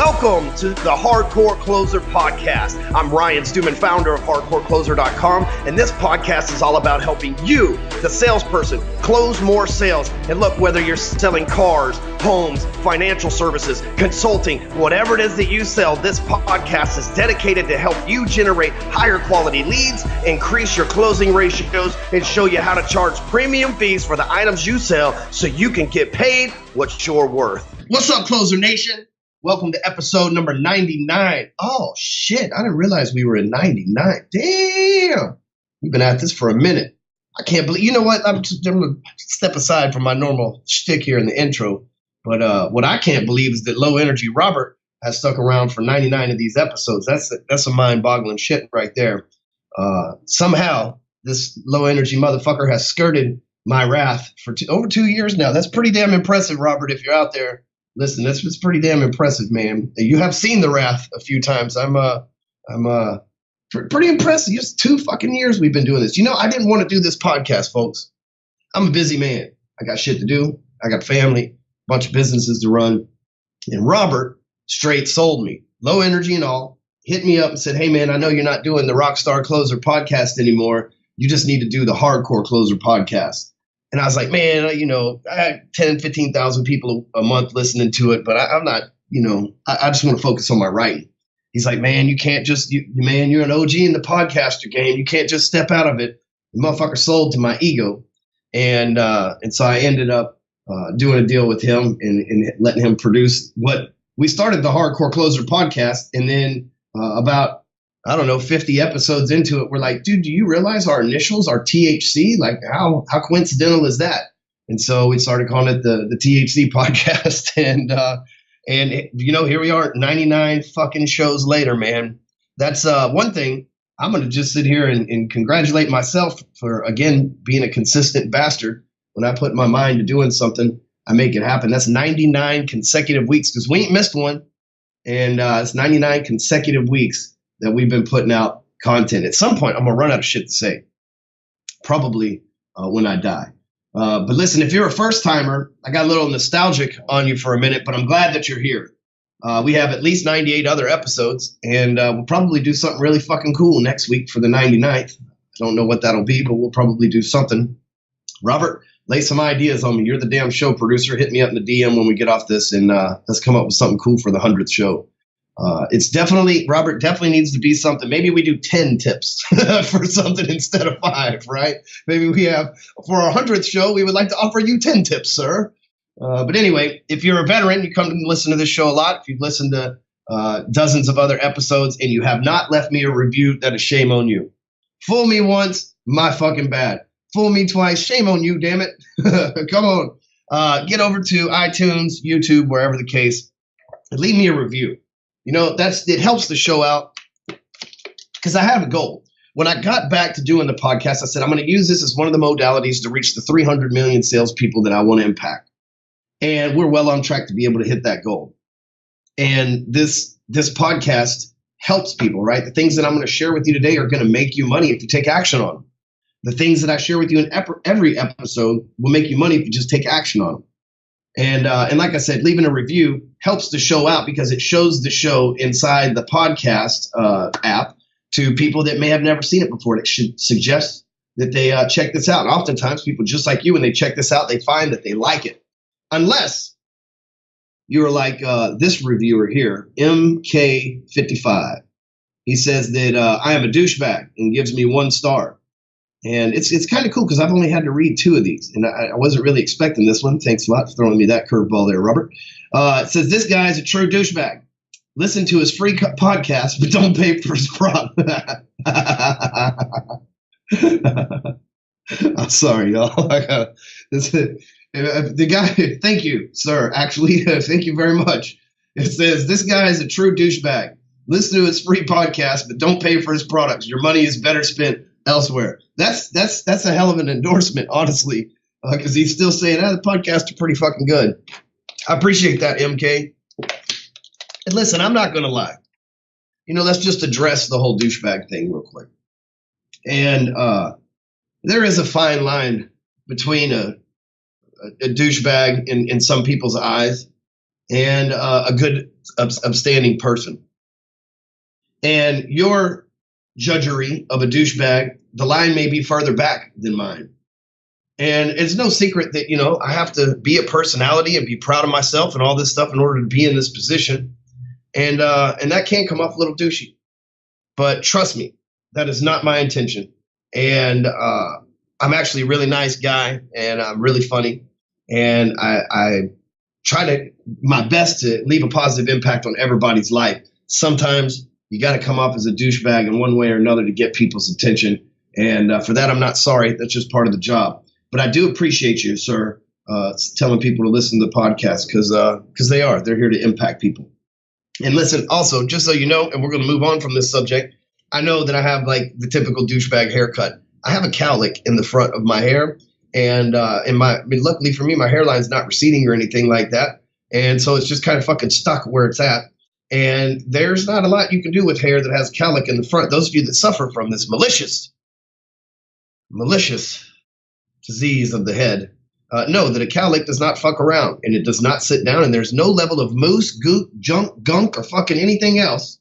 Welcome to the Hardcore Closer Podcast. I'm Ryan Stewman, founder of HardcoreCloser.com, and this podcast is all about helping you, the salesperson, close more sales. And look, whether you're selling cars, homes, financial services, consulting, whatever it is that you sell, this podcast is dedicated to help you generate higher quality leads, increase your closing ratios, and show you how to charge premium fees for the items you sell so you can get paid what you're worth. What's up, Closer Nation? Welcome to episode number 99. Oh, shit. I didn't realize we were at 99. Damn. We've been at this for a minute. I can't believe, you know what? I'm going to step aside from my normal shtick here in the intro. But what I can't believe is that Low Energy Robert has stuck around for 99 of these episodes. That's a mind-boggling shit right there. Somehow, this Low Energy motherfucker has skirted my wrath for over 2 years now. That's pretty damn impressive, Robert, if you're out there. Listen, that's pretty damn impressive, man. You have seen the wrath a few times. I'm pretty impressed. Just 2 fucking years we've been doing this. You know, I didn't want to do this podcast, folks. I'm a busy man. I got shit to do. I got family, bunch of businesses to run. And Robert straight sold me, Low Energy and all, hit me up and said, hey, man, I know you're not doing the Rockstar Closer podcast anymore. You just need to do the Hardcore Closer podcast. And I was like, man, you know, I had 10, 15,000 people a month listening to it, but I'm not, you know, I just want to focus on my writing. He's like, man, you can't just, man, you're an OG in the podcaster game. You can't just step out of it. The motherfucker sold to my ego. And so I ended up doing a deal with him and letting him produce what we started the Hardcore Closer podcast. And then about, I don't know, 50 episodes into it, we're like, dude, do you realize our initials are THC? Like, how coincidental is that? And so we started calling it the THC podcast. And you know, here we are 99 fucking shows later, man. That's one thing. I'm going to just sit here and congratulate myself for, again, being a consistent bastard. When I put my mind to doing something, I make it happen. That's 99 consecutive weeks because we ain't missed one. And it's 99 consecutive weeks that we've been putting out content. At some point, I'm going to run out of shit to say, probably when I die. But listen, if you're a first timer, I got a little nostalgic on you for a minute, but I'm glad that you're here. We have at least 98 other episodes, and we'll probably do something really fucking cool next week for the 99th. I don't know what that'll be, but we'll probably do something. Robert, lay some ideas on me. You're the damn show producer. Hit me up in the DM when we get off this, and let's come up with something cool for the 100th show. Robert definitely needs to be something. Maybe we do 10 tips for something instead of 5, right? Maybe we have, for our 100th show, we would like to offer you 10 tips, sir. But anyway, if you're a veteran, you come to listen to this show a lot. If you've listened to dozens of other episodes and you have not left me a review, that is shame on you. Fool me once, my fucking bad. Fool me twice, shame on you, damn it. Come on. Get over to iTunes, YouTube, wherever the case, and leave me a review. You know, it helps the show out because I have a goal. When I got back to doing the podcast, I said, I'm going to use this as one of the modalities to reach the 300 million salespeople that I want to impact. And we're well on track to be able to hit that goal. And this podcast helps people, right? The things that I'm going to share with you today are going to make you money if you take action on them. The things that I share with you in every episode will make you money if you just take action on them. And like I said, leaving a review helps the show out because it shows the show inside the podcast app to people that may have never seen it before. It should suggest that they check this out. And oftentimes, people just like you, when they check this out, they find that they like it. Unless you're like this reviewer here, MK55. He says that I am a douchebag and gives me 1 star. And it's kind of cool because I've only had to read 2 of these, and I wasn't really expecting this one. Thanks a lot for throwing me that curveball there, Robert. It says, this guy is a true douchebag. Listen to his free podcast, but don't pay for his product. I'm sorry, y'all. The guy, thank you, sir. Actually, thank you very much. It says, this guy is a true douchebag. Listen to his free podcast, but don't pay for his products. Your money is better spent elsewhere. That's a hell of an endorsement, honestly, because he's still saying, the podcasts are pretty fucking good. I appreciate that, MK. And listen, I'm not going to lie. You know, let's just address the whole douchebag thing real quick. And there is a fine line between a douchebag in some people's eyes and a good, upstanding person. And your judgery of a douchebag, the line may be further back than mine. And it's no secret that, I have to be a personality and be proud of myself and all this stuff in order to be in this position. And that can come off a little douchey. But trust me, that is not my intention. And I'm actually a really nice guy, and I'm really funny. And I try my best to leave a positive impact on everybody's life. Sometimes you got to come off as a douchebag in one way or another to get people's attention. And for that, I'm not sorry. That's just part of the job. But I do appreciate you, sir, telling people to listen to the podcast because they're here to impact people. And listen, also, just so you know, and we're going to move on from this subject, I know that I have like the typical douchebag haircut. I have a cowlick in the front of my hair. And luckily for me, my hairline's not receding or anything like that. And so it's just kind of fucking stuck where it's at. And there's not a lot you can do with hair that has cowlick in the front. Those of you that suffer from this malicious disease of the head know that a cowlick does not fuck around, and it does not sit down, and there's no level of moose, goot, junk, gunk, or fucking anything else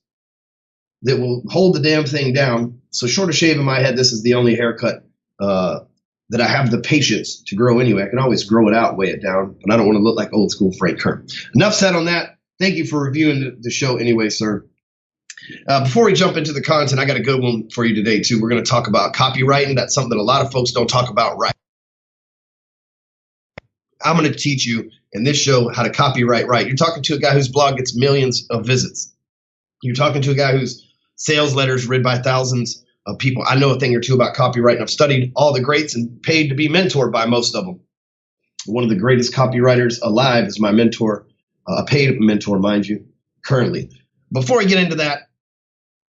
that will hold the damn thing down. So short of shaving my head, this is the only haircut that I have the patience to grow anyway. I can always grow it out, weigh it down, but I don't want to look like old school Frank Kern. Enough said on that. Thank you for reviewing the show anyway, sir. Before we jump into the content, I got a good one for you today, too. We're going to talk about copywriting. That's something that a lot of folks don't talk about right. I'm going to teach you in this show how to copyright right. You're talking to a guy whose blog gets millions of visits. You're talking to a guy whose sales letters read by thousands of people. I know a thing or two about copywriting. I've studied all the greats and paid to be mentored by most of them. One of the greatest copywriters alive is my mentor, a paid mentor, mind you, currently. Before I get into that,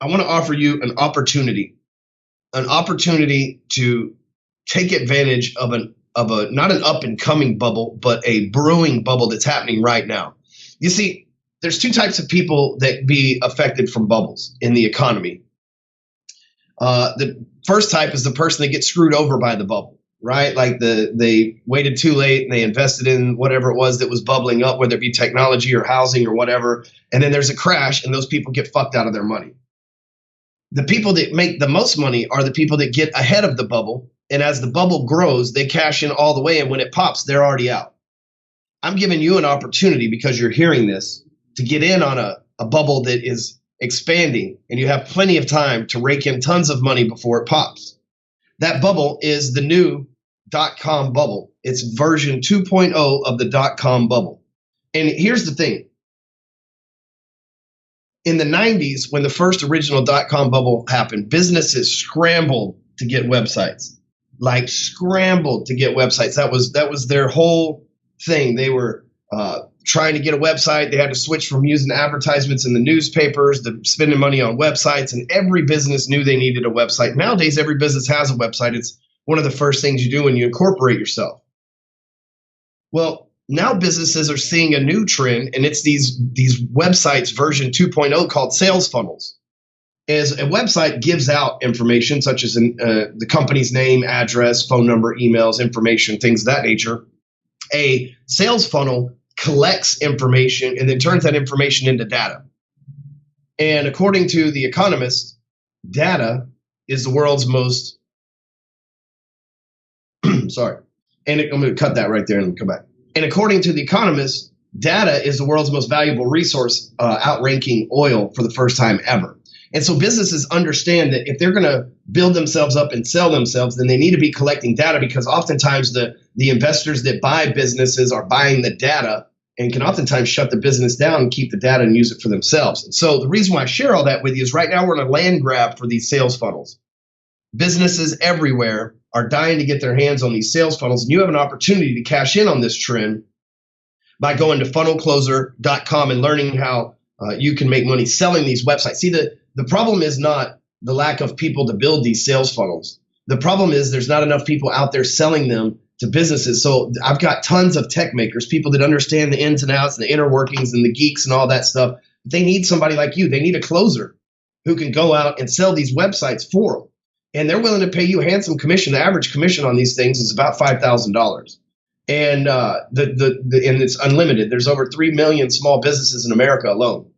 I want to offer you an opportunity to take advantage of not an up and coming bubble, but a brewing bubble that's happening right now. You see, there's two types of people that be affected from bubbles in the economy. The first type is the person that gets screwed over by the bubble, right? Like they waited too late and they invested in whatever it was that was bubbling up, whether it be technology or housing or whatever. And then there's a crash and those people get fucked out of their money. The people that make the most money are the people that get ahead of the bubble. And as the bubble grows, they cash in all the way. And when it pops, they're already out. I'm giving you an opportunity because you're hearing this to get in on a bubble that is expanding. And you have plenty of time to rake in tons of money before it pops. That bubble is the new .com bubble. It's version 2.0 of the .com bubble. And here's the thing. In the 90s, when the first original .com bubble happened, businesses scrambled to get websites. Like scrambled to get websites. That was their whole thing. They were trying to get a website. They had to switch from using advertisements in the newspapers to spending money on websites. And every business knew they needed a website. Nowadays, every business has a website. It's one of the first things you do when you incorporate yourself. Well, now businesses are seeing a new trend, and it's these websites version 2.0 called sales funnels. As a website gives out information such as the company's name, address, phone number, emails, information, things of that nature. A sales funnel collects information and then turns that information into data. And according to The Economist, data is the world's most sorry. And I'm going to cut that right there and come back. And according to The Economist, data is the world's most valuable resource, outranking oil for the first time ever. And so businesses understand that if they're going to build themselves up and sell themselves, then they need to be collecting data, because oftentimes the investors that buy businesses are buying the data and can oftentimes shut the business down and keep the data and use it for themselves. And so the reason why I share all that with you is right now we're in a land grab for these sales funnels. Businesses everywhere are dying to get their hands on these sales funnels, and you have an opportunity to cash in on this trend by going to funnelcloser.com and learning how you can make money selling these websites. See, the problem is not the lack of people to build these sales funnels. The problem is there's not enough people out there selling them to businesses. So I've got tons of tech makers, people that understand the ins and outs and the inner workings and the geeks and all that stuff. They need somebody like you. They need a closer who can go out and sell these websites for them. And they're willing to pay you a handsome commission. The average commission on these things is about $5,000. And and it's unlimited. There's over 3 million small businesses in America alone.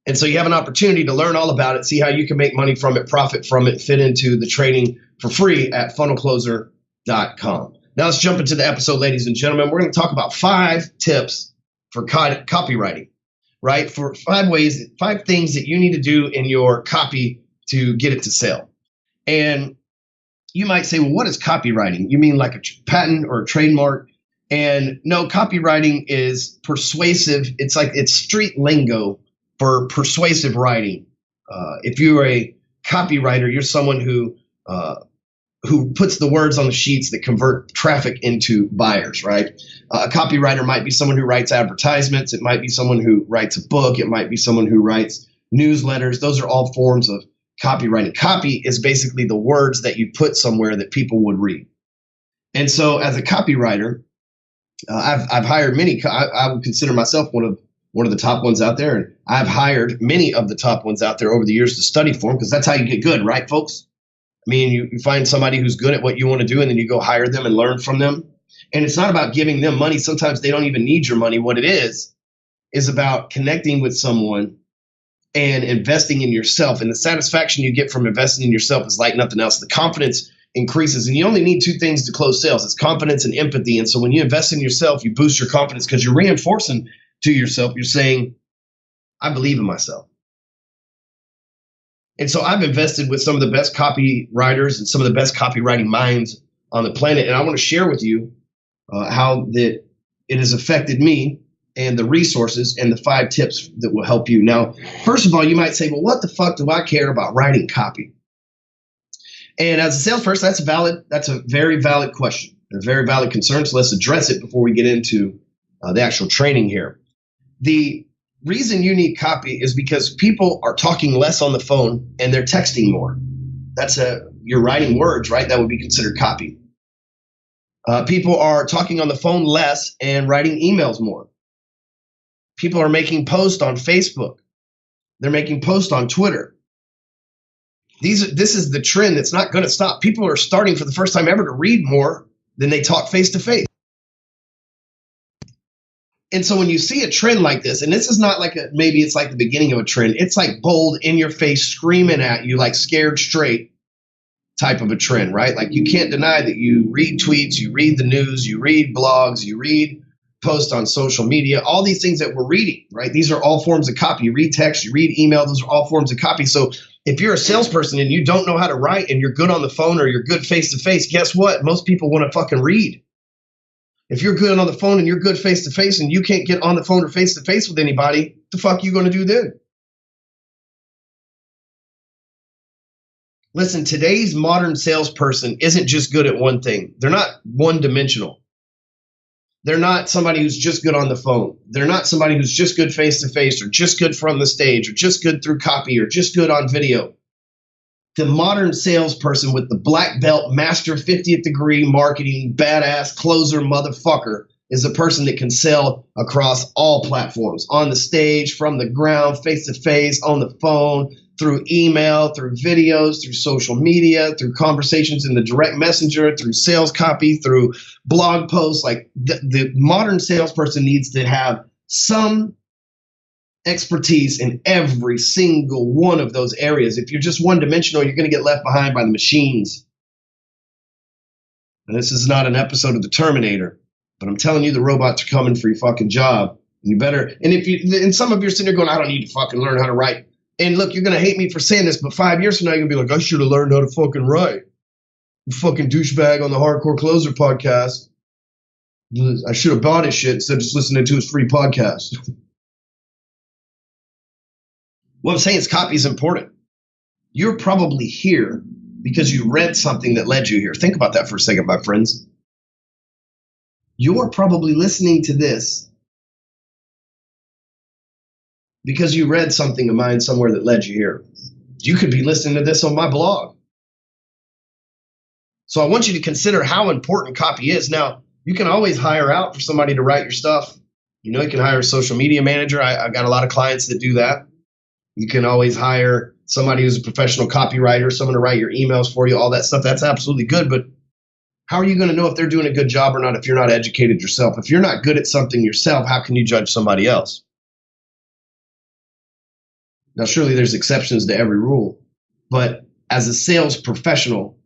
And so you have an opportunity to learn all about it, see how you can make money from it, profit from it, fit into the training for free at funnelcloser.com. Now let's jump into the episode, ladies and gentlemen. We're going to talk about 5 tips for copywriting, right? For 5 things that you need to do in your copy to get it to sell. And you might say, well, what is copywriting? You mean like a patent or a trademark? And no, copywriting is persuasive. It's street lingo for persuasive writing. If you're a copywriter, you're someone who puts the words on the sheets that convert traffic into buyers, right? A copywriter might be someone who writes advertisements. It might be someone who writes a book. It might be someone who writes newsletters. Those are all forms of copywriting. Copy is basically the words that you put somewhere that people would read. And so as a copywriter, I've hired many. I would consider myself one of the top ones out there. And I've hired many of the top ones out there over the years to study for them, because that's how you get good, right, folks? I mean, you find somebody who's good at what you want to do, and then you go hire them and learn from them. And it's not about giving them money. Sometimes they don't even need your money. What it is about connecting with someone and investing in yourself. And the satisfaction you get from investing in yourself is like nothing else. The confidence increases. And you only need 2 things to close sales. It's confidence and empathy. And so when you invest in yourself, you boost your confidence, because you're reinforcing to yourself. You're saying, I believe in myself. And so I've invested with some of the best copywriters and some of the best copywriting minds on the planet. And I want to share with you how that it has affected me, and the resources and the 5 tips that will help you. Now, first of all, you might say, well, what the fuck do I care about writing copy? And as a salesperson, that's a very valid question, a very valid concern. So let's address it before we get into the actual training here. The reason you need copy is because people are talking less on the phone and they're texting more. You're writing words, right? That would be considered copy. People are talking on the phone less and writing emails more. People are making posts on Facebook. They're making posts on Twitter. This is the trend that's not going to stop. People are starting for the first time ever to read more than they talk face to face. And so when you see a trend like this, and this is not like maybe it's like the beginning of a trend. It's like bold, in your face, screaming at you, like scared straight type of a trend, right? Like you can't deny that you read tweets, you read the news, you read blogs, you read posts on social media, all these things that we're reading, right? These are all forms of copy. You read text, you read email, those are all forms of copy. So if you're a salesperson and you don't know how to write and you're good on the phone or you're good face to face, guess what? Most people want to fucking read. If you're good on the phone and you're good face to face and you can't get on the phone or face to face with anybody, the fuck you going to do then? Listen, today's modern salesperson isn't just good at one thing. They're not one-dimensional. They're not somebody who's just good on the phone. They're not somebody who's just good face to face or just good from the stage or just good through copy or just good on video. The modern salesperson with the black belt, master 50th degree marketing, badass closer motherfucker is a person that can sell across all platforms, on the stage, from the ground, face to face, on the phone, through email, through videos, through social media, through conversations in the direct messenger, through sales copy, through blog posts. Like the modern salesperson needs to have some expertise in every single one of those areas. If you're just one-dimensional, you're going to get left behind by the machines. And this is not an episode of The Terminator, but I'm telling you, the robots are coming for your fucking job. And you better, and some of you are sitting there going, I don't need to fucking learn how to write. And look, you're going to hate me for saying this, but 5 years from now, you're going to be like, I should have learned how to fucking write. You fucking douchebag on the Hardcore Closer podcast. I should have bought his shit instead of just listening to his free podcast. What I'm saying is copy is important. You're probably here because you read something that led you here. Think about that for a second, my friends. You're probably listening to this because you read something of mine somewhere that led you here. You could be listening to this on my blog. So I want you to consider how important copy is. Now, you can always hire out for somebody to write your stuff. You know, you can hire a social media manager. I've got a lot of clients that do that. You can always hire somebody who's a professional copywriter, someone to write your emails for you, all that stuff. That's absolutely good. But How are you going to know if they're doing a good job or not if you're not educated yourself? If you're not good at something yourself, how can you judge somebody else? Now, surely there's exceptions to every rule, but as a sales professional,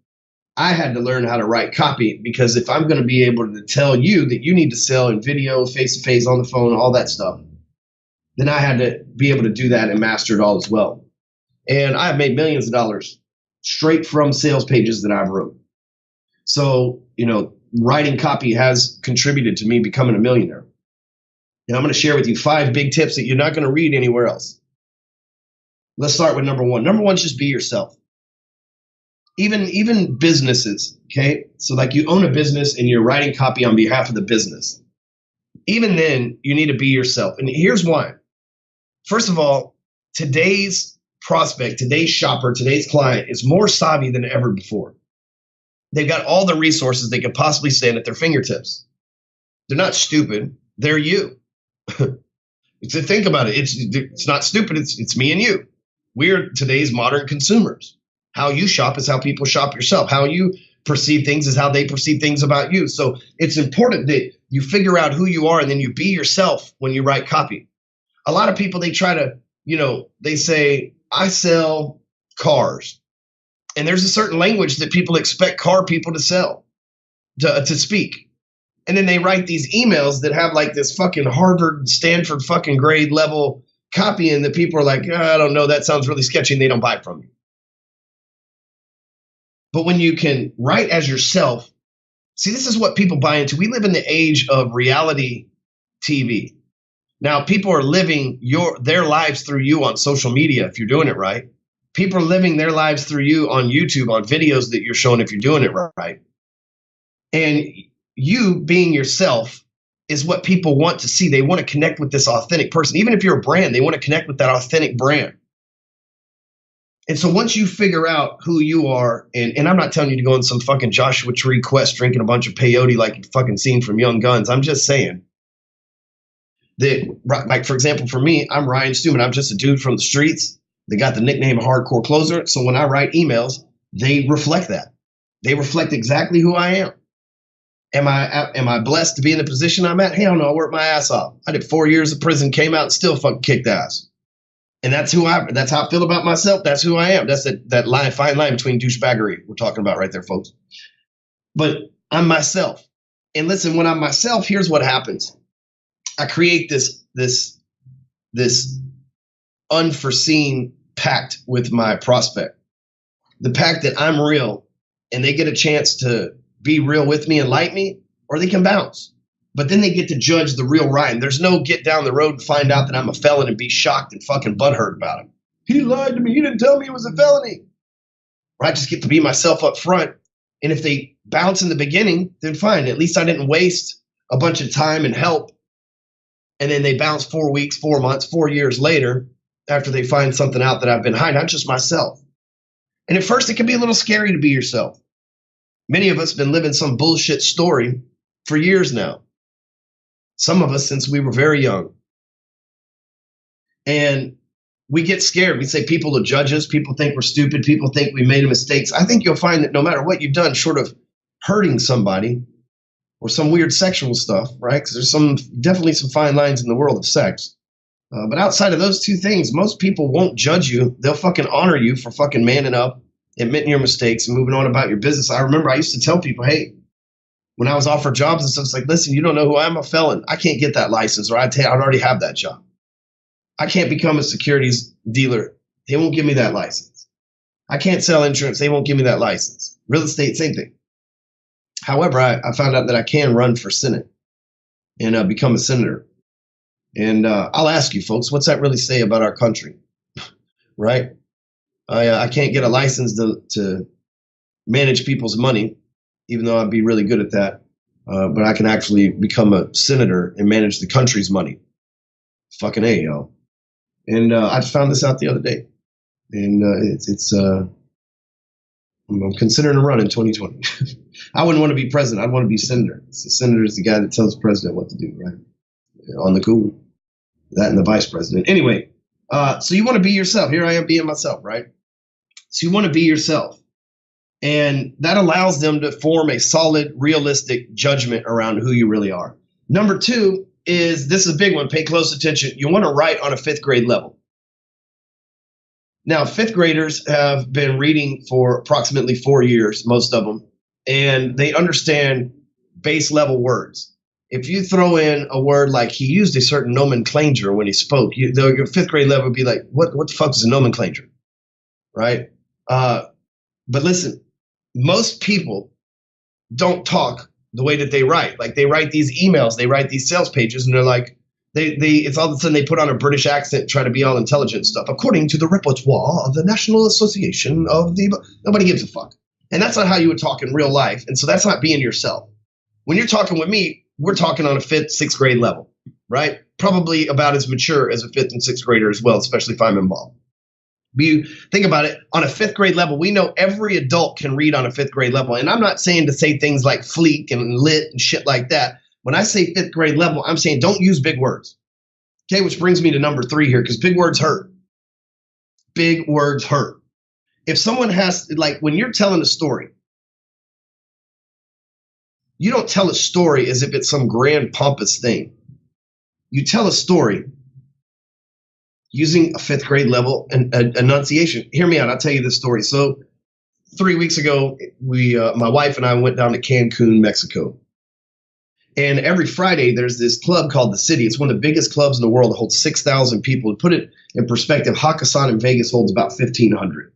I had to learn how to write copy, because if I'm going to be able to tell you that you need to sell in video, face-to-face, on the phone, all that stuff, then I had to be able to do that and master it all as well. And I've made millions of dollars straight from sales pages that I've wrote. So, writing copy has contributed to me becoming a millionaire. And I'm going to share with you 5 big tips that you're not going to read anywhere else. Let's start with number 1. Number 1 is just be yourself. Even businesses, okay? So like you own a business and you're writing copy on behalf of the business. Even then, you need to be yourself. And here's why. First of all, today's prospect, today's shopper, today's client is more savvy than ever before. They've got all the resources they could possibly stand at their fingertips. They're not stupid. They're you. So think about it. It's not stupid. It's me and you. We're today's modern consumers. How you shop is how people shop yourself. How you perceive things is how they perceive things about you. So it's important that you figure out who you are and then you be yourself when you write copy. A lot of people, they try to, they say, I sell cars. And there's a certain language that people expect car people to sell, to speak. And then they write these emails that have like this fucking Harvard, Stanford fucking grade level copy, and the people are like, I don't know, that sounds really sketchy, and they don't buy from you. But when you can write as yourself, see, this is what people buy into. We live in the age of reality TV. Now, people are living their lives through you on social media if you're doing it right. People are living their lives through you on YouTube, on videos that you're showing if you're doing it right. And you being yourself is what people want to see. They want to connect with this authentic person. Even if you're a brand, they want to connect with that authentic brand. And so once you figure out who you are, and I'm not telling you to go on some fucking Joshua Tree quest drinking a bunch of peyote like you've fucking seen from Young Guns. I'm just saying that, like, for example, for me, I'm Ryan Stewman. I'm just a dude from the streets that got the nickname Hardcore Closer. So when I write emails, they reflect that. They reflect exactly who I am. Am I blessed to be in the position I'm at? Hell no, I worked my ass off. I did 4 years of prison, came out and still fucking kicked ass. And that's how I feel about myself. That's who I am. That's that fine line between douchebaggery we're talking about right there, folks. But I'm myself. And listen, when I'm myself, here's what happens. I create this unforeseen pact with my prospect. The pact that I'm real and they get a chance to be real with me and like me, or they can bounce. But then they get to judge the real Ryan. There's no get down the road and find out that I'm a felon and be shocked and fucking butthurt about him. He lied to me. He didn't tell me it was a felony. Or I just get to be myself up front. And if they bounce in the beginning, then fine. At least I didn't waste a bunch of time and help. And then they bounce 4 weeks, 4 months, 4 years later after they find something out that I've been hiding. I'm just myself. And at first, it can be a little scary to be yourself. Many of us have been living some bullshit story for years now. Some of us since we were very young. And we get scared. We say people will judge us. People think we're stupid. People think we made mistakes. I think you'll find that no matter what you've done, short of hurting somebody or some weird sexual stuff, right? Because there's definitely some fine lines in the world of sex. But outside of those two things, most people won't judge you. They'll fucking honor you for fucking manning up, admitting your mistakes, and moving on about your business. I remember I used to tell people, hey, when I was offered jobs and stuff, it's like, listen, you don't know who I am, a felon. I can't get that license, or I already have that job. I can't become a securities dealer. They won't give me that license. I can't sell insurance. They won't give me that license. Real estate, same thing. However, I found out that I can run for Senate and become a senator. And I'll ask you, folks, what's that really say about our country? Right? I can't get a license to manage people's money, even though I'd be really good at that. But I can actually become a senator and manage the country's money. Fucking A, yo. And I just found this out the other day. And I'm considering a run in 2020. I wouldn't want to be president. I'd want to be senator. So senator is the guy that tells the president what to do, right? On the cool. That and the vice president. Anyway, so you want to be yourself. Here I am being myself, right? So you want to be yourself. And that allows them to form a solid, realistic judgment around who you really are. Number two is, this is a big one, pay close attention. You want to write on a 5th grade level. Now, 5th graders have been reading for approximately 4 years, most of them, and they understand base level words. If you throw in a word like he used a certain nomenclature when he spoke, your 5th grade level would be like, what the fuck is a nomenclature, right? But listen, most people don't talk the way that they write. Like, they write these emails, they write these sales pages, and they're like, it's all of a sudden they put on a British accent and try to be all intelligent stuff. According to the repertoire of the National Association of the... Nobody gives a fuck. And that's not how you would talk in real life. And so that's not being yourself. When you're talking with me, we're talking on a 5th, 6th grade level, right? Probably about as mature as a 5th and 6th grader as well, especially if I'm involved. But you think about it, on a 5th grade level, we know every adult can read on a 5th grade level. And I'm not saying to say things like fleek and lit and shit like that. When I say 5th grade level, I'm saying don't use big words. Okay, which brings me to number 3 here, because big words hurt. Big words hurt. If someone has, like, when you're telling a story, you don't tell a story as if it's some grand pompous thing. You tell a story using a 5th grade level enunciation. Hear me out. I'll tell you this story. So 3 weeks ago, my wife and I went down to Cancun, Mexico. And every Friday, there's this club called The City. It's one of the biggest clubs in the world. It holds 6,000 people. To put it in perspective, Hakkasan in Vegas holds about 1,500.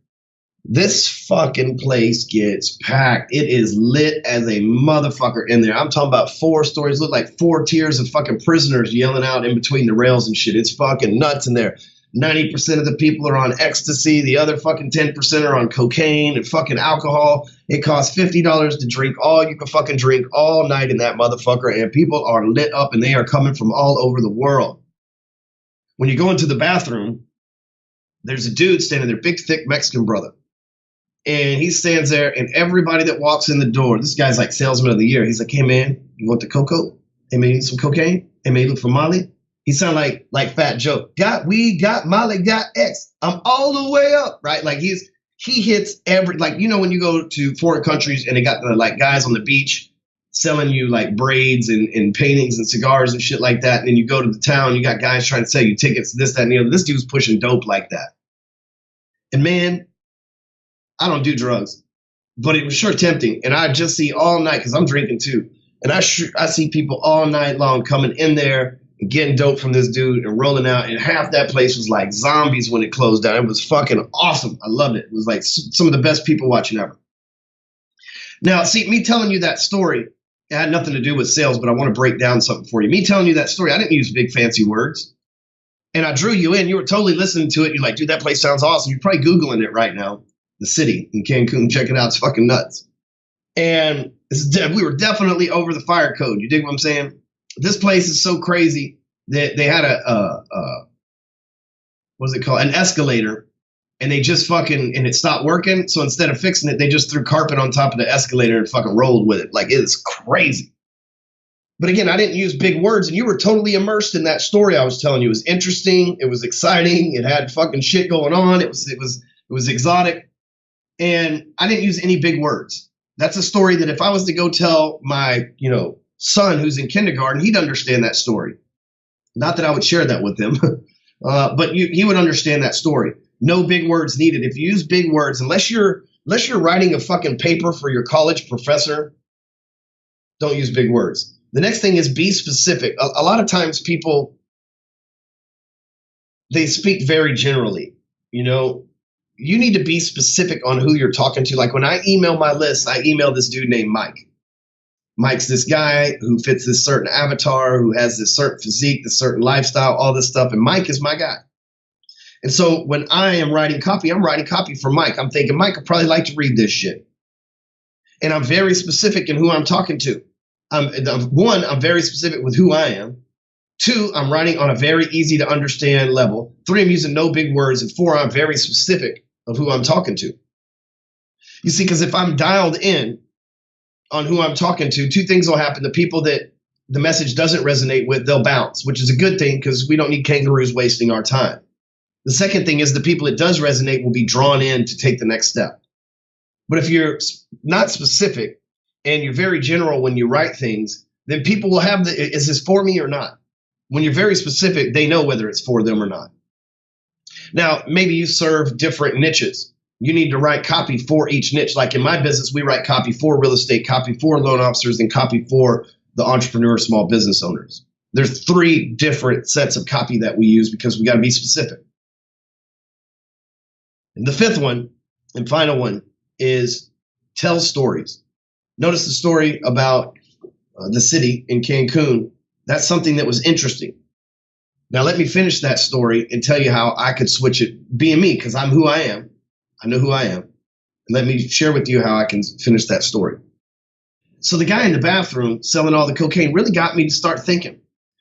This fucking place gets packed. It is lit as a motherfucker in there. I'm talking about 4 stories, look like 4 tiers of fucking prisoners yelling out in between the rails and shit. It's fucking nuts in there. 90% of the people are on ecstasy. The other fucking 10% are on cocaine and fucking alcohol. It costs $50 to drink all you can fucking drink all night in that motherfucker. And people are lit up and they are coming from all over the world. When you go into the bathroom, there's a dude standing there, big, thick Mexican brother. And he stands there and everybody that walks in the door, this guy's like salesman of the year. He's like, hey man, you want the cocoa? Hey man, you need some cocaine? Hey man, you look for Molly? He sound like Fat Joe. Got weed, got Molly, got X. I'm all the way up, right? Like he hits every, like, you know, when you go to foreign countries and they got the like guys on the beach selling you like braids and paintings and cigars and shit like that. And then you go to the town, you got guys trying to sell you tickets, this, that, and the other. This dude's pushing dope like that. And man, I don't do drugs, but it was sure tempting. And I just see all night, because I'm drinking too. And I see people all night long coming in there and getting dope from this dude and rolling out. And half that place was like zombies when it closed down. It was fucking awesome. I loved it. It was like some of the best people watching ever. Now, see, me telling you that story, it had nothing to do with sales, but I want to break down something for you. Me telling you that story, I didn't use big fancy words. And I drew you in. You were totally listening to it. You're like, dude, that place sounds awesome. You're probably Googling it right now. The City in Cancun. Check it out. It's fucking nuts. And we were definitely over the fire code. You dig what I'm saying? This place is so crazy that they had what's it called? An escalator. And they just fucking, and it stopped working. So instead of fixing it, they just threw carpet on top of the escalator and fucking rolled with it. Like, it is crazy. But again, I didn't use big words, and you were totally immersed in that story I was telling you. It was interesting. It was exciting. It had fucking shit going on. It was exotic. And I didn't use any big words. That's a story that if I was to go tell my, son who's in kindergarten, he'd understand that story. Not that I would share that with him, but he would understand that story. No big words needed. If you use big words, unless you're writing a fucking paper for your college professor, don't use big words. The next thing is be specific. A lot of times people, they speak very generally, You need to be specific on who you're talking to. Like when I email my list, I email this dude named Mike. Mike's this guy who fits this certain avatar, who has this certain physique, this certain lifestyle, all this stuff. And Mike is my guy. And so when I am writing copy, I'm writing copy for Mike. I'm thinking Mike would probably like to read this shit. And I'm very specific in who I'm talking to. One, I'm very specific with who I am. 2, I'm writing on a very easy to understand level. 3, I'm using no big words. And 4, I'm very specific of who I'm talking to. You see, because if I'm dialed in on who I'm talking to, 2 things will happen. The people that the message doesn't resonate with, they'll bounce, which is a good thing because we don't need kangaroos wasting our time. The second thing is the people it does resonate will be drawn in to take the next step. But if you're not specific and you're very general when you write things, then people will have is this for me or not? When you're very specific, they know whether it's for them or not. Now, maybe you serve different niches. You need to write copy for each niche. Like in my business, we write copy for real estate, copy for loan officers, and copy for the entrepreneur, small business owners. There's 3 different sets of copy that we use because we got to be specific. And the 5th one and final one is tell stories. Notice the story about the city in Cancun. That's something that was interesting. Now let me finish that story and tell you how I could switch it, being me, because I'm who I am. I know who I am. And let me share with you how I can finish that story. So the guy in the bathroom selling all the cocaine really got me to start thinking.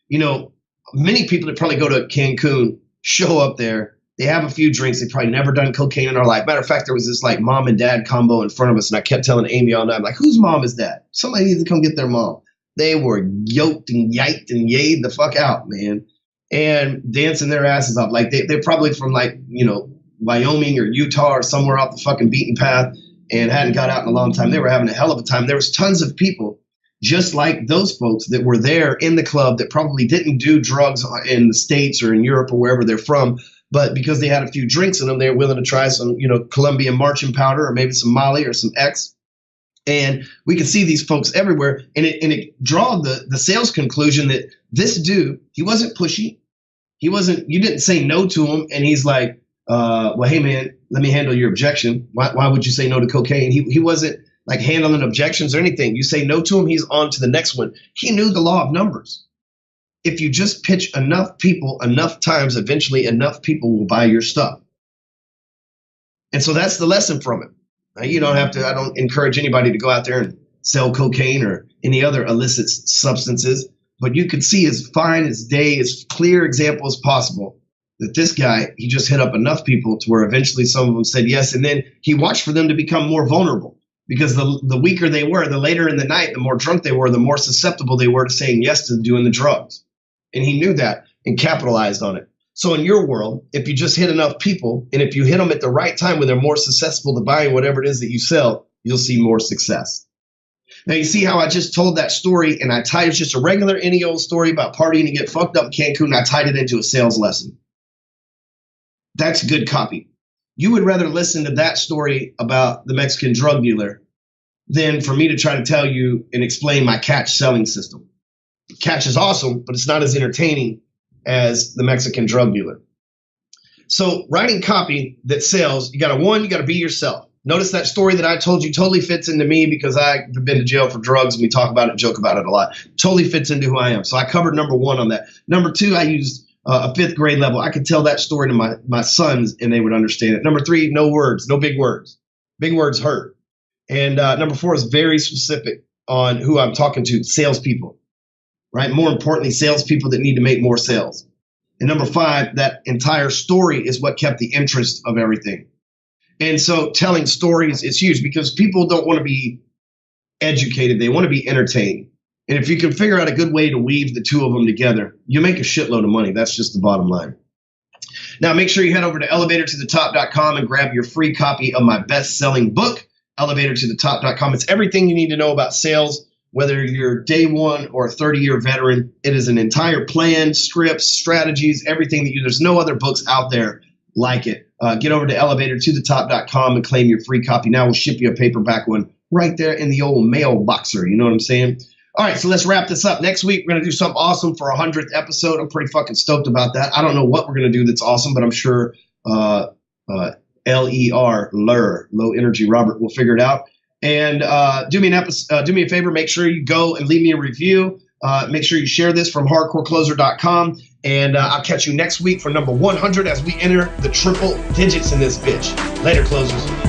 You know, many people that probably go to Cancun show up there. They have a few drinks. They've probably never done cocaine in their life. Matter of fact, there was this like mom and dad combo in front of us, and I kept telling Amy all night, I'm like, whose mom is that? Somebody needs to come get their mom. They were yoked and yiked and yayed the fuck out, man, and dancing their asses off. Like they're probably from like, you know, Wyoming or Utah or somewhere off the fucking beaten path and hadn't got out in a long time. They were having a hell of a time. There was tons of people just like those folks that were there in the club that probably didn't do drugs in the States or in Europe or wherever they're from. But because they had a few drinks in them, they were willing to try some, you know, Colombian marching powder or maybe some Molly or some X. And we could see these folks everywhere. And it draw the sales conclusion that this dude, he wasn't pushy. You didn't say no to him. And he's like, well, hey, man, let me handle your objection. Why would you say no to cocaine? He wasn't like handling objections or anything. You say no to him, he's on to the next one. He knew the law of numbers. If you just pitch enough people enough times, eventually enough people will buy your stuff. And so that's the lesson from it. Now, you don't have to, I don't encourage anybody to go out there and sell cocaine or any other illicit substances, but you could see as fine as day, as clear example as possible that this guy, he just hit up enough people to where eventually some of them said yes. And then he watched for them to become more vulnerable because the weaker they were, the later in the night, the more drunk they were, the more susceptible they were to saying yes to doing the drugs. And he knew that and capitalized on it. So in your world, if you just hit enough people and if you hit them at the right time when they're more susceptible to buying whatever it is that you sell, you'll see more success. Now, you see how I just told that story and I tied it's just a regular any old story about partying and get fucked up in Cancun. And I tied it into a sales lesson. That's good copy. You would rather listen to that story about the Mexican drug dealer than for me to try to tell you and explain my catch selling system. Catch is awesome, but it's not as entertaining as the Mexican drug dealer. So writing copy that sells, you got to be yourself. Notice that story that I told you totally fits into me because I've been to jail for drugs and we talk about it, joke about it a lot. Totally fits into who I am. So I covered number 1 on that. Number 2, I used a 5th grade level. I could tell that story to my sons and they would understand it. Number 3, no words, no big words. Big words hurt. And number 4 is very specific on who I'm talking to, salespeople. Right? More importantly, salespeople that need to make more sales. And number 5, that entire story is what kept the interest of everything. And so telling stories is huge because people don't want to be educated. They want to be entertained. And if you can figure out a good way to weave the two of them together, you make a shitload of money. That's just the bottom line. Now, make sure you head over to elevatortothetop.com and grab your free copy of my best-selling book, elevatortothetop.com. It's everything you need to know about sales. Whether you're day one or a 30-year veteran, it is an entire plan, scripts, strategies, everything there's no other books out there like it. Get over to elevatortothetop.com and claim your free copy. Now we'll ship you a paperback one right there in the old mailboxer. You know what I'm saying? All right, so let's wrap this up. Next week, we're going to do something awesome for our 100th episode. I'm pretty fucking stoked about that. I don't know what we're going to do that's awesome, but I'm sure Low Energy Robert will figure it out. And do me a favor, make sure you go and leave me a review. Make sure you share this from hardcorecloser.com. And I'll catch you next week for number 100 as we enter the triple digits in this bitch. Later, closers.